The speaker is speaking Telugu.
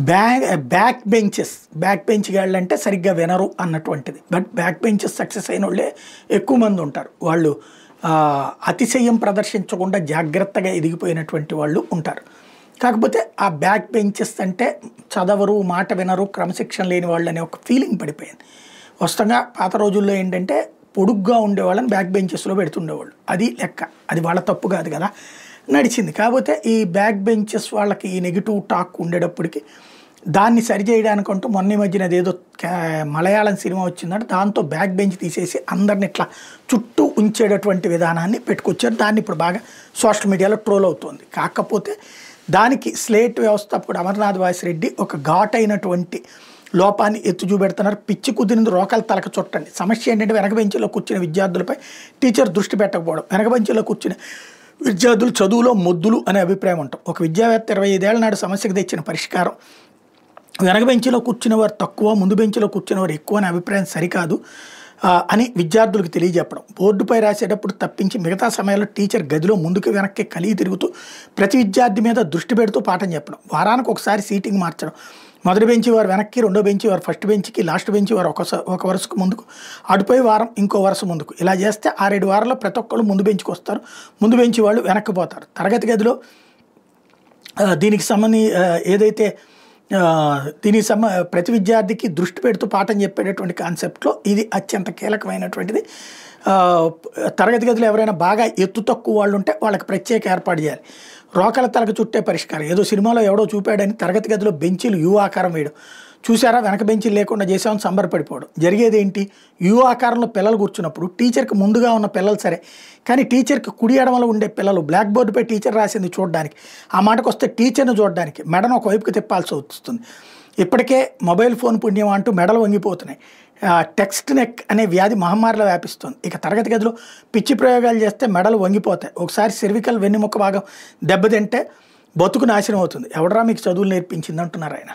బ్యాక్ బెంచెస్ బ్యాక్ బెంచ్ గాళ్ళంటే సరిగ్గా వినరు అన్నటువంటిది. బట్ బ్యాక్ బెంచెస్ సక్సెస్ అయిన వాళ్ళే ఎక్కువ మంది ఉంటారు. వాళ్ళు అతిశయం ప్రదర్శించకుండా జాగ్రత్తగా ఎదిగిపోయినటువంటి వాళ్ళు ఉంటారు. కాకపోతే ఆ బ్యాక్ బెంచెస్ అంటే చదవరు, మాట వినరు, క్రమశిక్షణ లేని వాళ్ళు అనే ఒక ఫీలింగ్ పడిపోయింది. వాస్తవంగా పాత రోజుల్లో ఏంటంటే పొడుగ్గా ఉండేవాళ్ళని బ్యాక్ బెంచెస్లో పెడుతుండేవాళ్ళు. అది లెక్క, అది వాళ్ళ తప్పు కాదు కదా, నడిచింది. కాకపోతే ఈ బ్యాక్ బెంచెస్ వాళ్ళకి ఈ నెగిటివ్ టాక్ ఉండేటప్పటికి దాన్ని సరిచేయడానికంటూ మొన్న మధ్యన అదేదో మలయాళం సినిమా వచ్చిందంటే దాంతో బ్యాక్ బెంచ్ తీసేసి అందరిని ఇట్లా చుట్టూ ఉంచేటటువంటి విధానాన్ని పెట్టుకొచ్చారు. దాన్ని ఇప్పుడు బాగా సోషల్ మీడియాలో ట్రోల్ అవుతుంది. కాకపోతే దానికి స్లేట్ వ్యవస్థాపకుడు అమర్నాథ్ వాసిరెడ్డి ఒక ఘాటైనటువంటి లోపాన్ని ఎత్తు చూపెడుతున్నారు. పిచ్చి కుదిరింది రోకలు తలక చుట్టండి. సమస్య ఏంటంటే వెనక బెంచ్లో కూర్చున్న విద్యార్థులపై టీచర్ దృష్టి పెట్టకపోవడం, వెనక బెంచ్లో కూర్చున్న విద్యార్థులు చదువులో మొద్దులు అనే అభిప్రాయం ఉంటాం. ఒక విద్యావేత్త 25 ఏళ్ల నాడు సమస్యకు తెచ్చిన పరిష్కారం వెనక బెంచ్లో కూర్చున్న వారు తక్కువ, ముందు బెంచ్లో కూర్చున్న వారు ఎక్కువ అనే అభిప్రాయం సరికాదు అని విద్యార్థులకు తెలియజెప్పడం. బోర్డుపై రాసేటప్పుడు తప్పించి మిగతా సమయాల్లో టీచర్ గదిలో ముందుకు వెనక్కి కలిగి తిరుగుతూ ప్రతి విద్యార్థి మీద దృష్టి పెడుతూ పాఠం చెప్పడం. వారానికి ఒకసారి సీటింగ్ మార్చడం. మొదటి బెంచి వారు వెనక్కి, రెండో బెంచి వారు ఫస్ట్ బెంచ్కి, లాస్ట్ బెంచి వారు ఒక వరుసకు ముందుకు, అటుపై వారం ఇంకో వరుస ముందుకు. ఇలా చేస్తే 6-7 వారాల్లో ప్రతి ఒక్కళ్ళు ముందు బెంచ్కి వస్తారు, ముందు బెంచి వాళ్ళు వెనక్కి పోతారు. తరగతి గదిలో దీనికి ఏదైతే ప్రతి విద్యార్థికి దృష్టి పెడుతూ పాఠం చెప్పేటటువంటి కాన్సెప్ట్లో ఇది అత్యంత కీలకమైనటువంటిది. తరగతి గదిలో ఎవరైనా బాగా ఎత్తు తక్కువ వాళ్ళు ఉంటే వాళ్ళకి ప్రత్యేక ఏర్పాటు చేయాలి. రోకల తలకు చుట్టే పరిష్కారం ఏదో సినిమాలో ఎవడో చూపాడని తరగతి గదిలో బెంచీలు యు ఆకారం వేయడం. చూసారా, వెనక బెంచీలు లేకుండా చేసామని సంబరపడిపోవడం. జరిగేది ఏంటి, యు ఆకారంలో పిల్లలు కూర్చున్నప్పుడు టీచర్కి ముందుగా ఉన్న పిల్లలు సరే, కానీ టీచర్కి కుడి ఎడమలో ఉండే పిల్లలు బ్లాక్ బోర్డుపై టీచర్ రాసింది చూడడానికి, ఆ మాటకు వస్తే టీచర్ని చూడడానికి మెడను ఒకవైపుకి తిప్పాల్సి వస్తుంది. ఇప్పటికే మొబైల్ ఫోన్ పుణ్యం అంటూ మెడలు వంగిపోతున్నాయి. టెక్స్ట్ నెక్ అనే వ్యాధి మహమ్మారిలో వ్యాపిస్తుంది. ఇక తరగతి గదిలో పిచ్చి ప్రయోగాలు చేస్తే మెడలు వంగిపోతాయి. ఒకసారి సెర్వికల్ వెన్నెముక భాగం దెబ్బతింటే బతుకు నాశనం అవుతుంది. ఎవడరా మీకు చదువులు నేర్పించింది అంటున్నారు ఆయన.